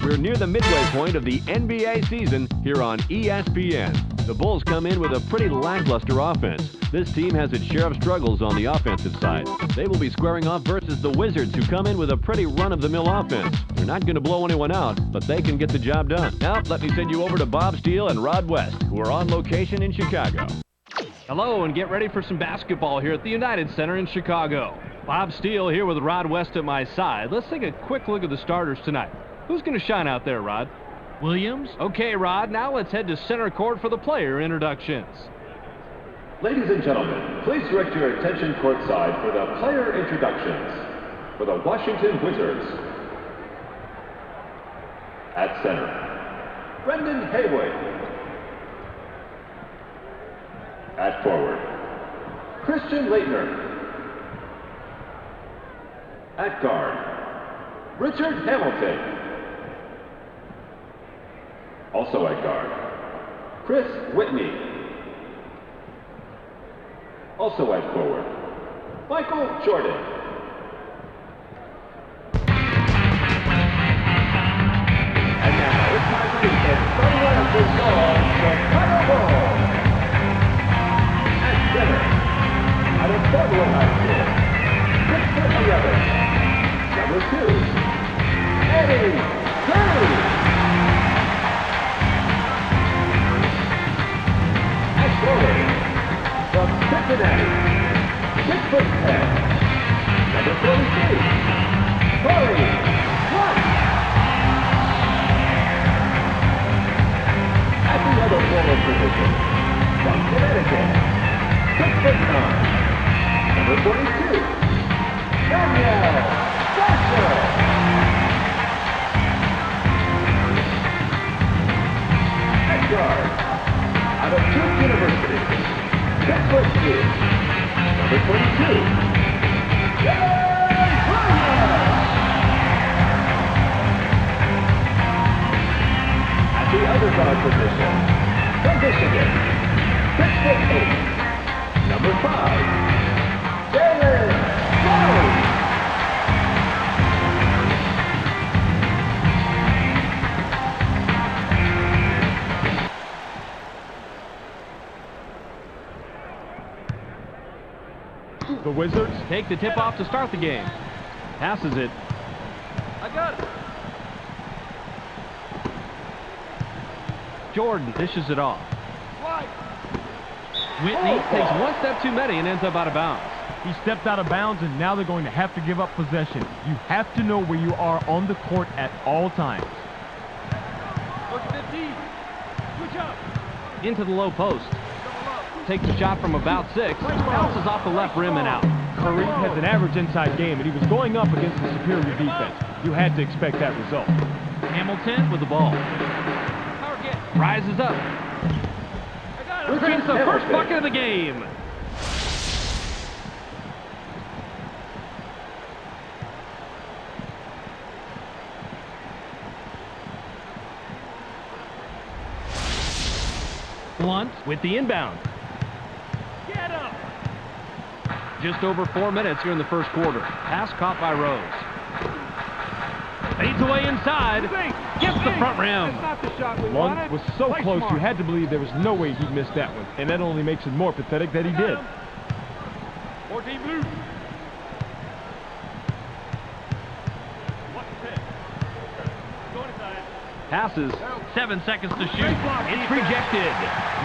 We're near the midway point of the NBA season here on ESPN. The Bulls come in with a pretty lackluster offense. This team has its share of struggles on the offensive side. They will be squaring off versus the Wizards, who come in with a pretty run-of-the-mill offense. They're not going to blow anyone out, but they can get the job done. Now, let me send you over to Bob Steele and Rod West, who are on location in Chicago. Hello, and get ready for some basketball here at the United Center in Chicago. Bob Steele here with Rod West at my side. Let's take a quick look at the starters tonight. Who's going to shine out there, Rod? Williams. Okay, Rod, now let's head to center court for the player introductions. Ladies and gentlemen, please direct your attention courtside for the player introductions. For the Washington Wizards, at center, Brendan Haywood. At forward, Christian Laettner. At guard, Richard Hamilton. Also at guard, Chris Whitney. Also at forward, Michael Jordan. And now it's time to begin someone else's ball, the final ball. At center, out of Federal High School, 6'11", number 2, Eddie Curry. From Cincinnati, 6'10", number 43, Corey Clark. At the other forward position, from Connecticut, 6'9", number 42, DONYELL. At guard, out of Duke University, 6'2", number 22, at the other guard position, from Michigan, 6'8", number 5, Jalen Rose. The Wizards take the tip-off to start the game. Passes it. I got it. Jordan dishes it off. Right. Whitney takes one step too many and ends up out of bounds. He stepped out of bounds, and now they're going to have to give up possession. You have to know where you are on the court at all times. Look at 15. Switch up. Into the low post. Takes a shot from about 6. Bounces off the left rim and out. Curry has an average inside game, and he was going up against a superior defense. You had to expect that result. Hamilton with the ball. Rises up. Creates the first bucket of the game. Blunt with the inbound. Get him. Just over 4 minutes here in the first quarter. Pass caught by Rose. Fades away inside. Gets the front rim. Blunt was so close, you had to believe there was no way he'd miss that one. And that only makes it more pathetic that he did. 14 blue. Passes. 7 seconds to shoot. It's rejected.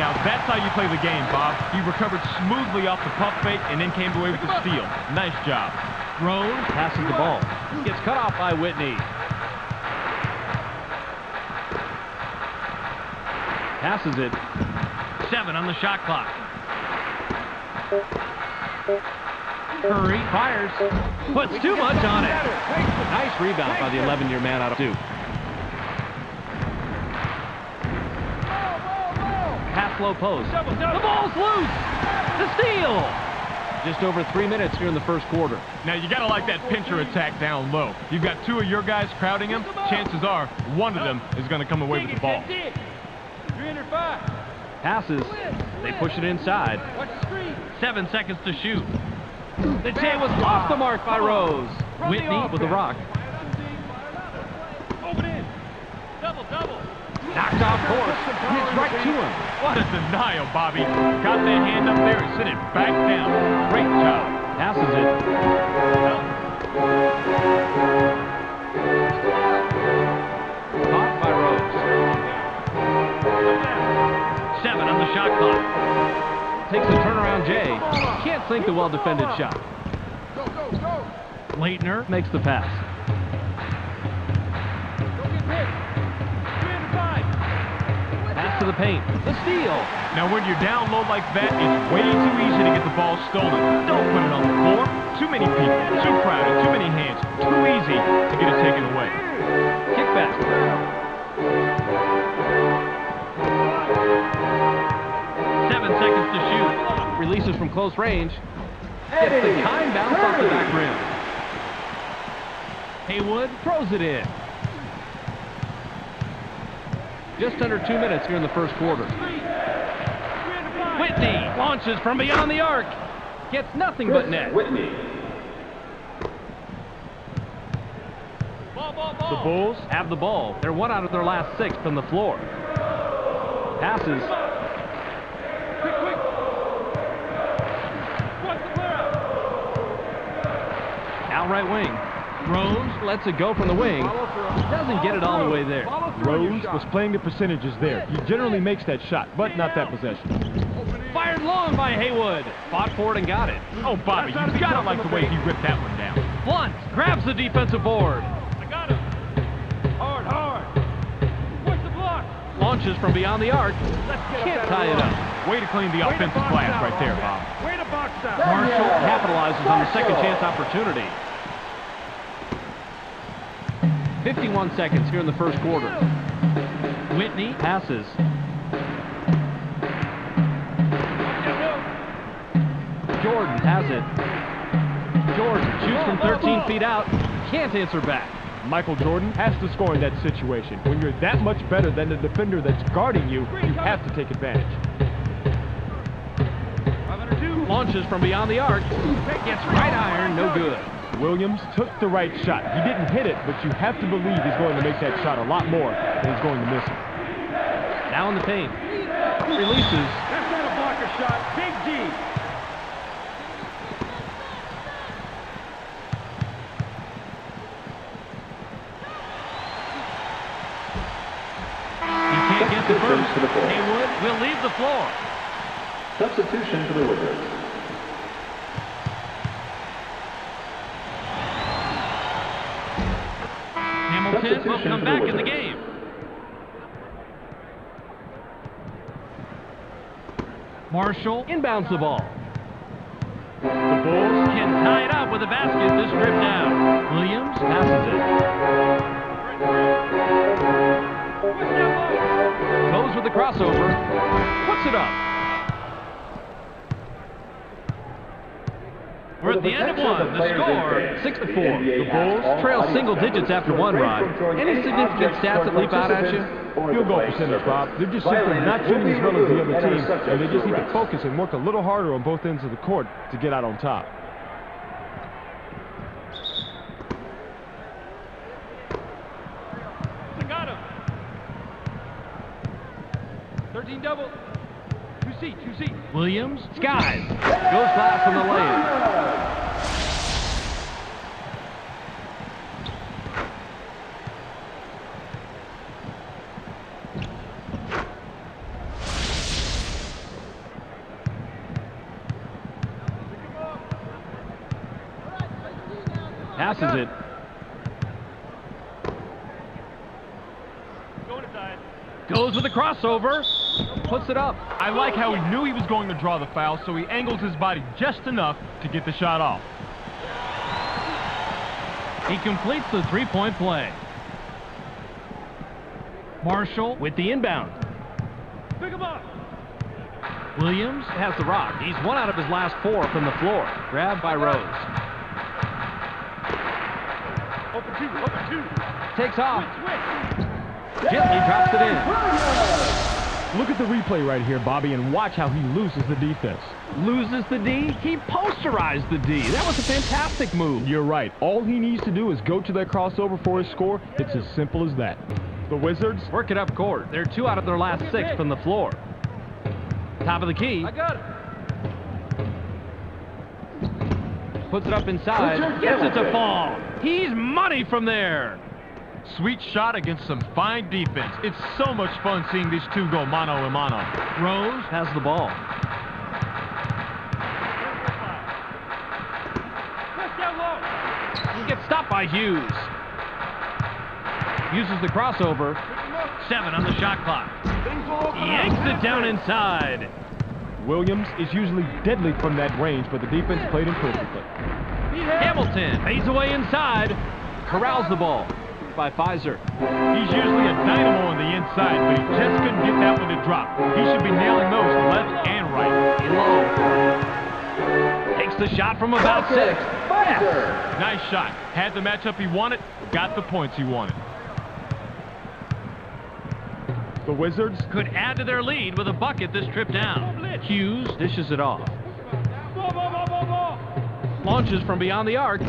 Now that's how you play the game, Bob. He recovered smoothly off the pump fake and then came away with the steal. Nice job. Rose passes the ball. Gets cut off by Whitney. Passes it. 7 on the shot clock. Curry fires. Puts too much on it. Nice rebound by the 11-year man out of Duke. Pass low post. The ball's loose. The steal. Just over 3 minutes here in the first quarter. Now you gotta like that pincher attack down low. You've got 2 of your guys crowding him. Chances are one of them is gonna come away with the ball. 305. Passes. They push it inside. 7 seconds to shoot. The jam was off the mark by Rose. Whitney with the rock. Double, double. Knocked off course. Hits right to him. What a denial, Bobby. Got that hand up there and sent it back down. Great job. Passes it. Caught by Rose. 7 on the shot clock. Takes a turnaround J. Can't sink the well-defended shot. Go, go, go. Leitner makes the pass. Don't get hit. 3 under 5. Pass to the paint. The steal. Now, when you're down low like that, it's way too easy to get the ball stolen. Don't put it on the floor. Too many people, too crowded, too many hands. Too easy to get it taken away. Kick basket. 7 seconds to shoot. Releases from close range. Gets the time bounce off the back rim. Haywood throws it in. Just under 2 minutes here in the first quarter. Whitney launches from beyond the arc. Gets nothing but net. Whitney. Ball, ball, ball. The Bulls have the ball. They're 1 out of their last 6 from the floor. Passes. Quick, quick. What's the clear out? Out right wing. Rose lets it go from the wing. Doesn't get it all the way there. Rose was playing the percentages there. He generally makes that shot, but not that possession. Fired long by Haywood. Fought for it and got it. Oh, Bobby, you gotta like the way he ripped that one down. Blunt grabs the defensive board. I got him. Hard, hard. What's the block? Launches from beyond the arc. Can't tie it up. Way to clean the offensive glass right there, Bob. Way to box out. Marshall capitalizes on the second chance opportunity. 51 seconds here in the first quarter. Whitney passes. Jordan has it. Jordan shoots from 13 feet out. Can't answer back. Michael Jordan has to score in that situation. When you're that much better than the defender that's guarding you, you have to take advantage. 502. Launches from beyond the arc. Gets right iron, no good. Williams took the right shot. He didn't hit it, but you have to believe he's going to make that shot a lot more than he's going to miss it. Now in the paint. Releases. That's not a blocker shot. Big G. He can't get the Substitution first. to the floor. Haywood will leave the floor. Substitution for the Wizards. Hamilton will come back in the game. Marshall inbounds the ball. The Bulls can tie it up with a basket this trip down. Williams passes it. Goes with the crossover. Puts it up. We're at the end of one. The score, 6-4. The Bulls trail single digits after one, Rod. Any significant stats that leap out at you? Field goal percentage, Bob. They're just simply not shooting as well as the other team, and they just need to focus and work a little harder on both ends of the court to get out on top. I got him. 13 double. 2C, 2C. Williams, skies, goes fast on the lane. Passes it. Going inside. Goes with the crossover. Puts it up. I like how he knew he was going to draw the foul, so he angles his body just enough to get the shot off. He completes the three-point play. Marshall with the inbound. Pick him up. Williams has the rock. He's 1 out of his last 4 from the floor. Grabbed by Rose. Open 2, open 2. Takes off. Switch. Gently drops it in. Look at the replay right here, Bobby, and watch how he loses the defense. Loses the D. He posterized the D. That was a fantastic move. You're right. All he needs to do is go to that crossover for his score. It's as simple as that. The Wizards work it up court. They're 2 out of their last 6 from the floor. Top of the key. I got it. Puts it up inside. Gets it to fall. He's money from there. Sweet shot against some fine defense. It's so much fun seeing these two go mano a mano. Rose has the ball. He gets stopped by Hughes. Uses the crossover. 7 on the shot clock. Yanks it down inside. Williams is usually deadly from that range, but the defense played him perfectly. Hamilton fades away inside. Corrals the ball by FIZER. He's usually a dynamo on the inside, but he just couldn't get that one to drop. He should be nailing those left and right. In low. Takes the shot from about 6. Yes. Nice shot. Had the matchup he wanted, got the points he wanted. The Wizards could add to their lead with a bucket this trip down. Hughes dishes it off. Launches from beyond the arc.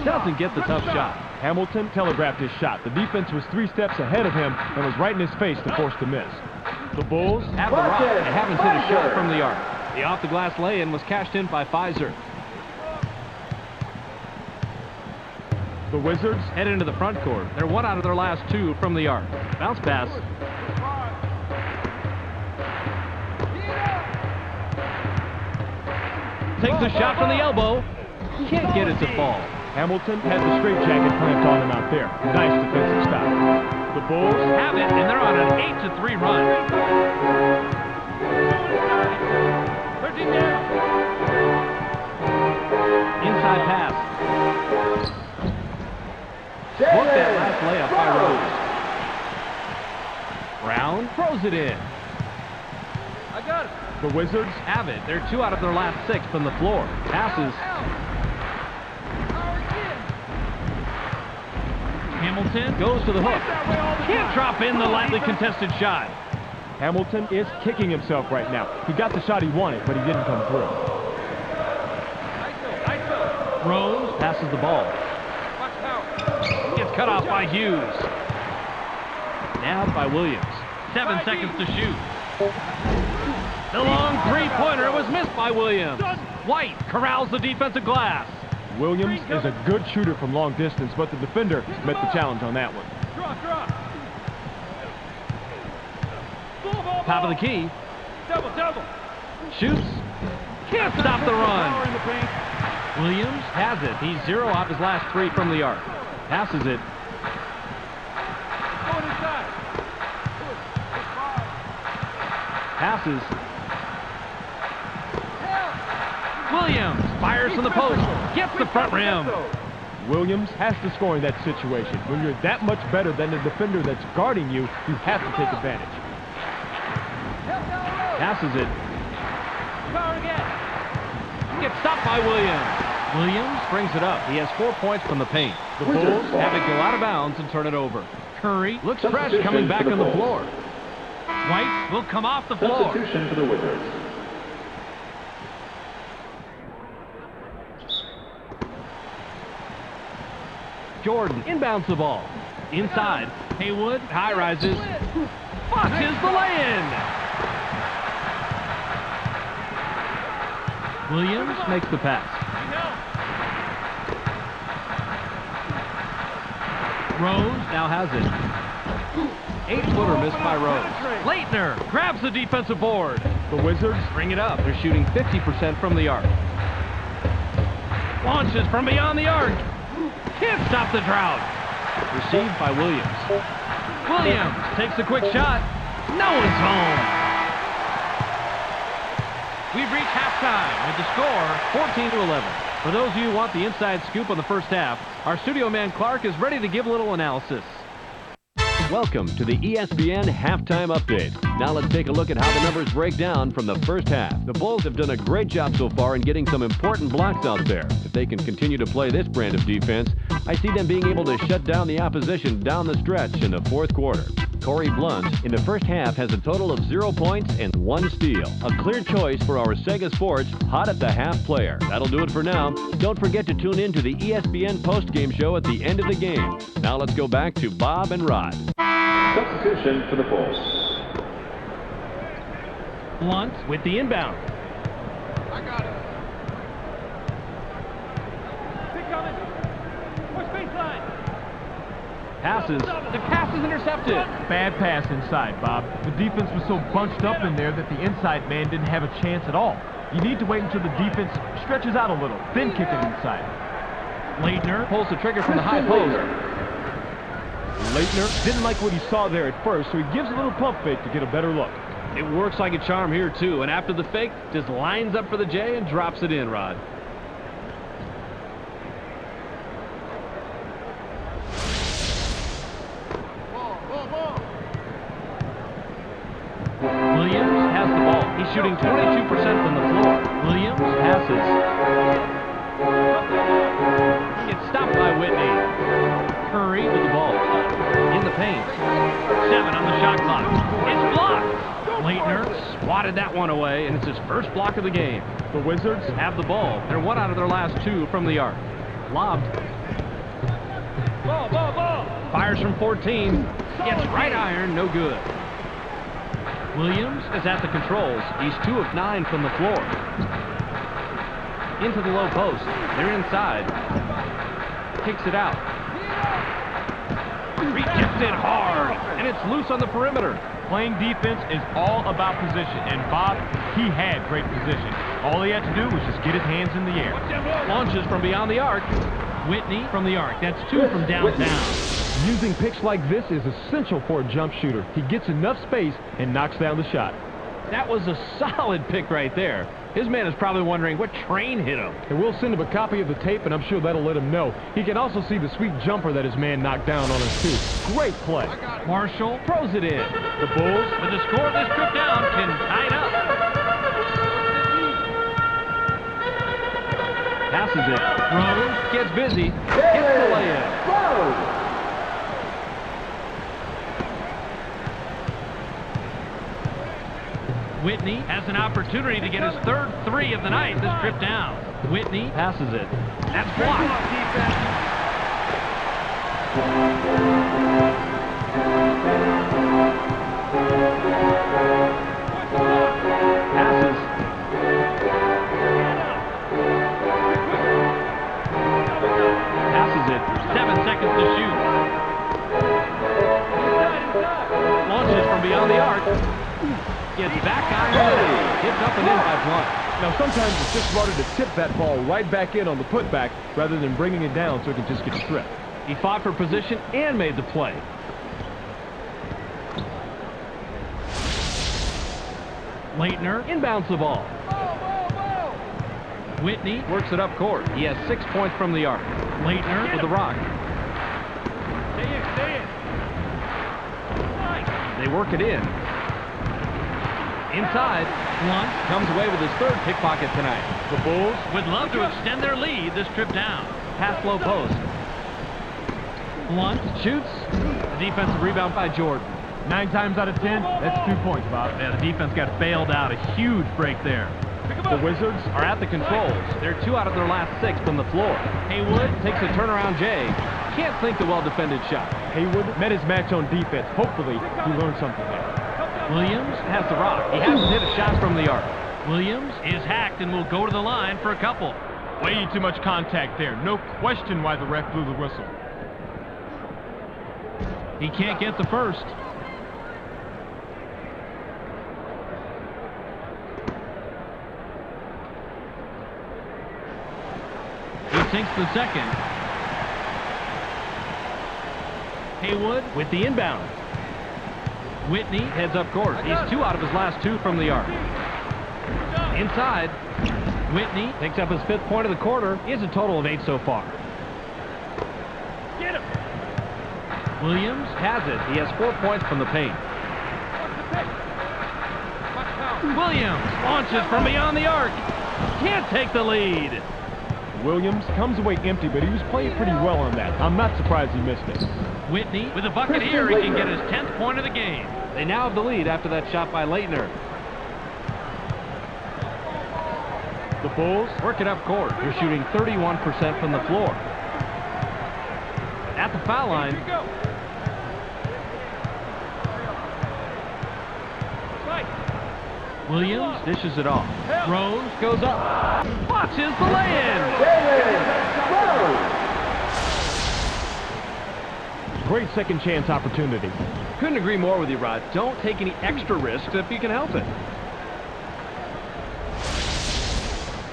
Doesn't get the tough shot. Hamilton telegraphed his shot. The defense was 3 steps ahead of him and was right in his face to force the miss. The Bulls have the rock and haven't hit a shot from the arc. The off-the-glass lay-in was cashed in by FIZER. The Wizards head into the front court. They're 1 out of their last 2 from the arc. Bounce pass. Takes the shot from the elbow. Can't get it to fall. Hamilton had the straitjacket clamped on him out there. Nice defensive stop. The Bulls have it, and they're on an 8-3 run. 13 down. Inside pass. Worked that last layup by Rose. Brown throws it in. I got it. The Wizards have it. They're 2 out of their last 6 from the floor. Passes. Hamilton goes to the hook. Can't drop in the lightly contested shot. Hamilton is kicking himself right now. He got the shot he wanted, but he didn't come through. Rose passes the ball. Gets cut off by Hughes. Nabbed by Williams. 7 seconds to shoot. The long three-pointer was missed by Williams. White corrals the defensive glass. Williams is a good shooter from long distance, but the defender met the challenge on that one. Top of the key. Double. Shoots. Can't stop the run. Williams has it. He's 0 off his last 3 from the arc. Passes it. Passes. Williams fires from the post. Gets the front rim. Williams has to score in that situation. When you're that much better than the defender that's guarding you, you have to take advantage. Passes it. Gets stopped by Williams. Williams brings it up. He has 4 points from the paint. The Bulls have it go out of bounds and turn it over. Curry looks fresh coming back on the floor. White will come off the floor. Substitution for the Wizards. Jordan inbounds the ball. Inside. Haywood high rises. Botches the lay-in. Williams makes the pass. Rose now has it. 8-footer missed by Rose. Leitner grabs the defensive board. The Wizards bring it up. They're shooting 50% from the arc. Launches from beyond the arc. Can't stop the drought. Received by Williams. Williams takes a quick shot. No one's home. We've reached halftime with the score 14-11. For those of you who want the inside scoop on the first half, our studio man Clark is ready to give a little analysis. Welcome to the ESPN Halftime Update. Now let's take a look at how the numbers break down from the first half. The Bulls have done a great job so far in getting some important blocks out there. If they can continue to play this brand of defense, I see them being able to shut down the opposition down the stretch in the fourth quarter. Corey Blunt, in the first half has a total of 0 points and 1 steal. A clear choice for our Sega Sports hot at the half player. That'll do it for now. Don't forget to tune in to the ESPN post-game show at the end of the game. Now let's go back to Bob and Rod. Substitution for the Bulls. Blunt with the inbound. I got it. Pick coming. Push baseline. Passes. The pass is intercepted. Bad pass inside, Bob. The defense was so bunched up in there that the inside man didn't have a chance at all. You need to wait until the defense stretches out a little, then kick it inside. Leitner pulls the trigger from the high post. Leitner didn't like what he saw there at first, so he gives a little pump fake to get a better look. It works like a charm here, too, and after the fake, just lines up for the J and drops it in, Rod. Williams has the ball. He's shooting 22% from the floor. Williams passes. It's stopped by Whitney. Curry with the ball. In the paint. 7 on the shot clock. It's blocked. Leitner swatted that one away, and it's his first block of the game. The Wizards Have the ball. They're 1 out of their last 2 from the arc. Lobbed. Ball, ball, ball. Fires from 14. Gets right iron. No good. Williams is at the controls. He's 2 of 9 from the floor. Into the low post. They're inside. Kicks it out. Rejected hard. And it's loose on the perimeter. playing defense is all about position, and Bob, he had great position. All he had to do was just get his hands in the air. Launches from beyond the arc. Whitney from the arc. That's 2 from downtown. Using picks like this is essential for a jump shooter. He gets enough space and knocks down the shot. That was a solid pick right there. His man is probably wondering what train hit him. And we'll send him a copy of the tape, and I'm sure that'll let him know. He can also see the sweet jumper that his man knocked down on us, too. Great play. Marshall throws it in. The Bulls, With the score of this trip down, can tie it up. Passes it. Rose gets busy. Hits the layup. Whitney has an opportunity to get his third 3 of the night this trip down. Whitney passes it. That's blocked. Passes. Passes it. 7 seconds to shoot. Launches from beyond the arc. Gets back iron. Hits up and in by Blunt. now sometimes it's just smarter to tip that ball right back in on the putback rather than bringing it down so it can just get stripped. He fought for position and made the play. Leitner inbounds the ball. Whitney works it up court. He has 6 points from the arc. Leitner with the rock. Stay in. They work it in. Inside, Blunt comes away with his 3rd pickpocket tonight. The Bulls Would love to extend their lead this trip down. Pass low post. Blunt shoots. Defensive rebound by Jordan. 9 times out of 10, that's 2 points, Bob. Yeah, the defense got bailed out. A huge break there. The Wizards Are at the controls. They're 2 out of their last 6 from the floor. Haywood takes a turnaround J. Can't sink the well-defended shot. Haywood met his match on defense. Hopefully, he learned something there. Williams has the rock. He hasn't hit a shot from the arc. Williams is hacked and will go to the line for a couple. Way too much contact there. No question why the ref blew the whistle. He can't get the first. He sinks the second. Haywood with the inbound. Whitney heads up court. He's 2 out of his last 2 from the arc. Inside, Whitney picks up his 5th point of the quarter. He has a total of 8 so far. Get him. Williams has it. He has 4 points from the paint. Williams launches from beyond the arc. Can't take the lead. Williams comes away empty, but he was playing pretty well on that. I'm not surprised he missed it. Whitney with a bucket here. He can get his 10th point of the game. They now have the lead after that shot by Leitner. The Bulls Work it up court. You're shooting 31% from the floor. At the foul line. Williams Dishes it off. throws. Goes up. Watches the lay-in. great second chance opportunity. Couldn't agree more with you, Rod. Don't take any extra risks if you can help it.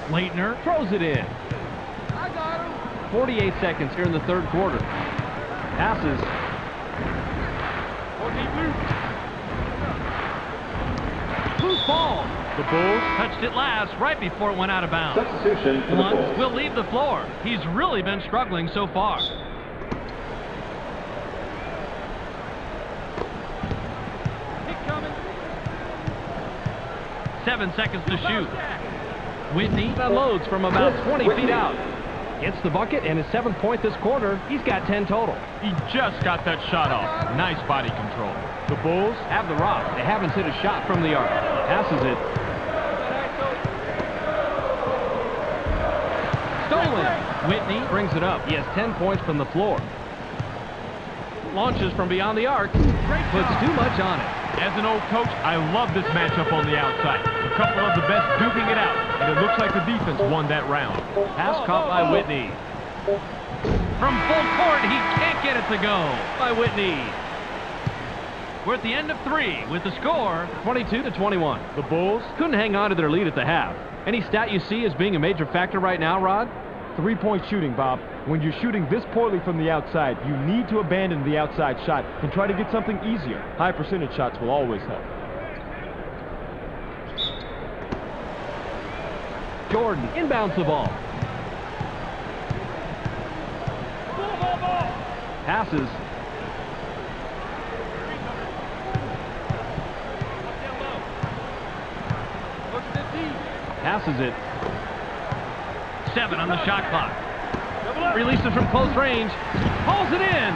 Leitner Throws it in. I got him. 48 seconds here in the third quarter. Passes. 14 loose. Loose ball. The Bulls touched it last right before it went out of bounds. Substitution for the Blunt Bulls. will leave the floor. He's really been struggling so far. Kick coming. 7 seconds to shoot. Whitney Unloads from about 20 feet out. Gets the bucket and his 7th point this quarter. He's got 10 total. He just got that shot off. Nice body control. The Bulls Have the rock. They haven't hit a shot from the arc. Passes it. Stolen. Whitney Brings it up. He has 10 points from the floor. Launches from beyond the arc. Puts too much on it. As an old coach, I love this matchup on the outside. A couple of the best duking it out, and it looks like the defense won that round. Pass caught by Whitney. from full court. He can't get it to go. By Whitney. We're at the end of 3 with the score 22-21. The Bulls, Couldn't hang on to their lead at the half. Any stat you see as being a major factor right now, Rod? three-point shooting, Bob. When you're shooting this poorly from the outside, you need to abandon the outside shot and try to get something easier. High percentage shots will always help. Jordan inbounds the ball. Ball. Passes. Looks at the Passes it. 7 on the shot clock. double up. Releases from close range. Pulls it in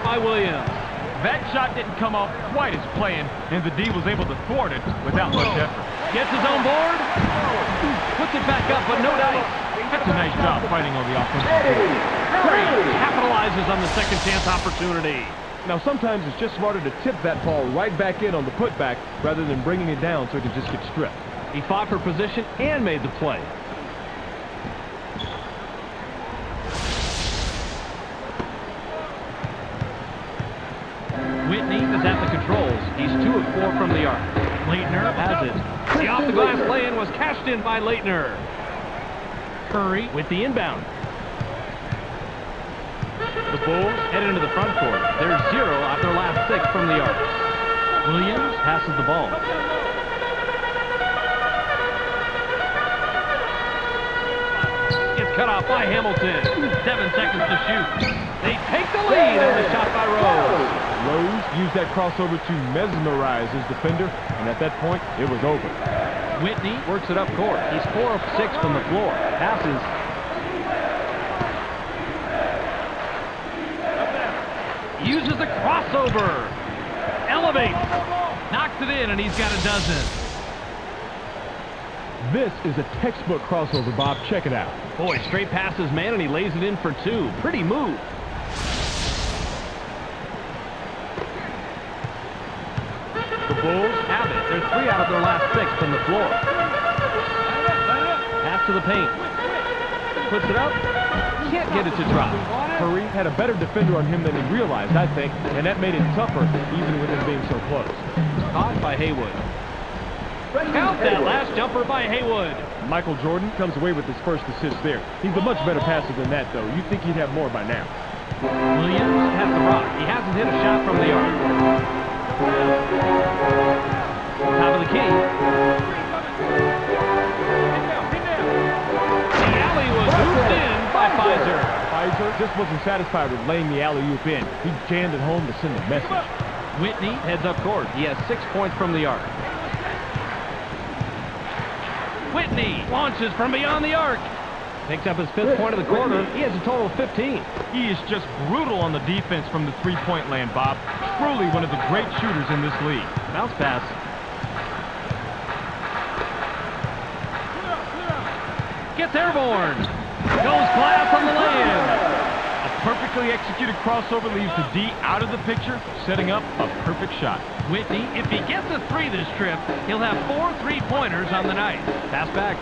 by Williams. That shot didn't come off quite as planned, and the D was able to thwart it without much effort. Gets his own board. Puts it back up, but no dice. That's a nice job fighting on the offensive board. Curry capitalizes on the second chance opportunity. Now, sometimes it's just smarter to tip that ball right back in on the putback rather than bringing it down so it can just get stripped. He fought for position and made the play. Whitney Is at the controls. He's 2 of 4 from the arc. Leitner Has it. The off-the-glass play-in was cashed in by Leitner. Curry With the inbound. The Bulls Head into the front court. They're 0 off their last 6 from the arc. Williams Passes the ball. Gets cut off by Hamilton. 7 seconds to shoot. They take the lead on the shot by Rose. Rose used that crossover to mesmerize his defender, and at that point, it was over. Whitney Works it up court. He's 4 of 6 from the floor. Passes. Uses the crossover. Elevates. knocks it in, and he's got a dozen. This is a textbook crossover, Bob. Check it out. Boy, straight past his man, and he lays it in for 2. Pretty move. The Bulls Have it. They're 3 out of their last 6 from the floor. Pass to the paint. Puts it up. Can't get it to drop. Curry had a better defender on him than he realized, I think, and that made it tougher, even with him being so close. Caught by Haywood. Count that last jumper by Haywood. Michael Jordan comes away with his first assist there. He's a much better passer than that, though. You'd think he'd have more by now. Williams has the rock. He hasn't hit a shot from the arc. Top of the key. The alley was moved in by FIZER. FIZER just wasn't satisfied with laying the alley-oop in. He jammed it home to send a message. Whitney Heads up court. He has 6 points from the arc. Whitney Launches from beyond the arc. Picks up his 5th point of the quarter. He has a total of 15. He is just brutal on the defense from the three-point land, Bob. Truly one of the great shooters in this league. Bounce pass. Gets airborne. Goes glass on the lay-in. A perfectly executed crossover leaves the D out of the picture, setting up a perfect shot. Whitney, if he gets a 3 this trip, he'll have 4 3-pointers on the night. Pass back.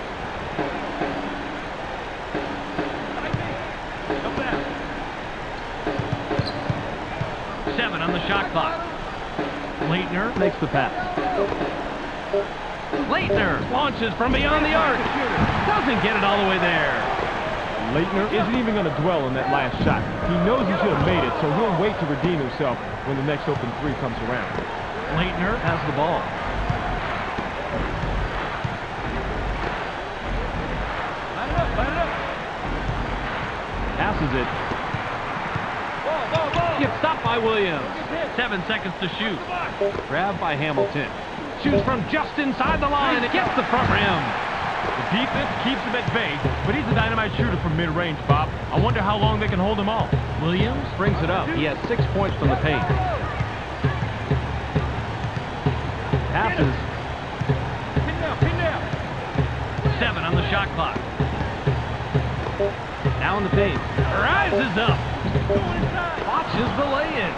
Seven on the shot clock. Leitner Makes the pass. Leitner launches from beyond the arc. Doesn't get it all the way there. Leitner isn't even going to dwell on that last shot. He knows he should have made it, so he'll wait to redeem himself when the next open 3 comes around. Leitner Has the ball. Passes it. Gets stopped by Williams. 7 seconds to shoot. Grabbed by Hamilton. Shoots from just inside the line. It gets the front rim. The defense keeps him at bay, but he's a dynamite shooter from mid-range, Bob. I wonder how long they can hold him off. Williams Brings it up. He has 6 points from the paint. Passes. 7 on the shot clock. Now in the paint. Rises up. Watches the lay-in.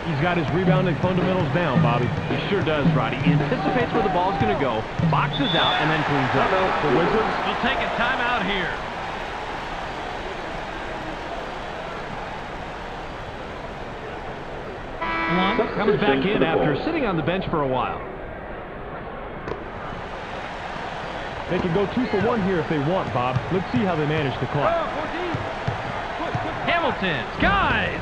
He's got his rebounding fundamentals down, Bobby. He sure does, Roddy. He anticipates where the ball's going to go, boxes out, and then cleans up. The Wizards We'll take a timeout here. Comes back in after sitting on the bench for a while. They can go 2 for 1 here if they want, Bob. Let's see how they manage the clock. Hamilton skies.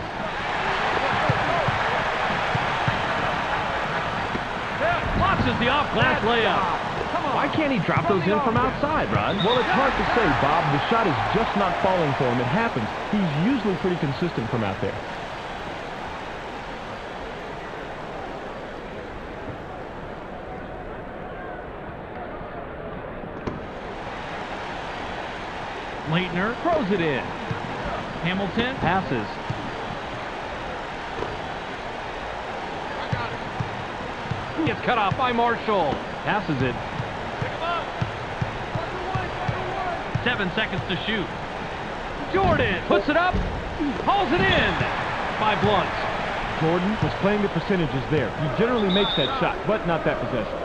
Launches the off-glass layup. Why can't he drop those in from outside, Rod? Well, it's hard to say, Bob. The shot is just not falling for him. It happens. He's usually pretty consistent from out there. Leitner Throws it in. Hamilton Passes. Gets cut off by Marshall. Passes it. 7 seconds to shoot. Jordan puts it up. Hauls it in by Blunt. Jordan was playing the percentages there. He generally makes that shot, but not that possession.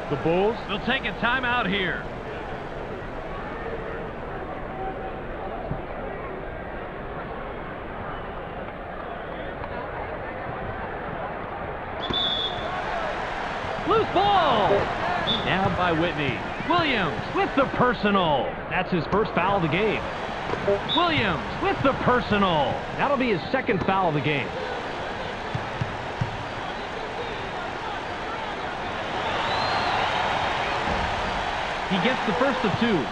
The Bulls We'll take a timeout here. Loose ball. Nabbed by Whitney. Williams With the personal. That's his first foul of the game. Williams With the personal. That'll be his 2nd foul of the game. He gets the first of 2.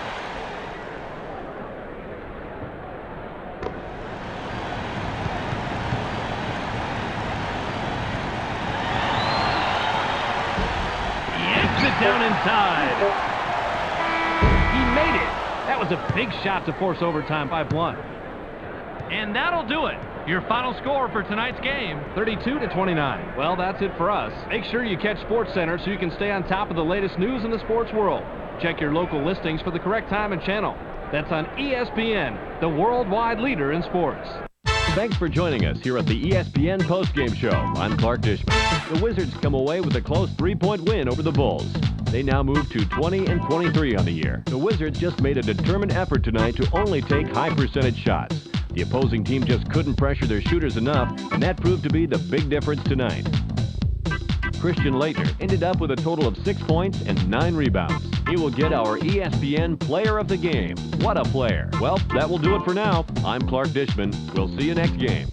Down inside. He made it. That was a big shot to force overtime by Blunt. And that'll do it. Your final score for tonight's game. 32-29. Well, that's it for us. Make sure you catch SportsCenter so you can stay on top of the latest news in the sports world. Check your local listings for the correct time and channel. That's on ESPN, the worldwide leader in sports. Thanks for joining us here at the ESPN postgame show. I'm Clark Dishman. The Wizards come away with a close 3-point win over the Bulls. They now move to 20-23 on the year. The Wizards just made a determined effort tonight to only take high percentage shots. The opposing team just couldn't pressure their shooters enough, and that proved to be the big difference tonight. Christian Leitner ended up with a total of 6 points and 9 rebounds. He will get our ESPN Player of the Game. What a player. Well, that will do it for now. I'm Clark Dishman. We'll see you next game.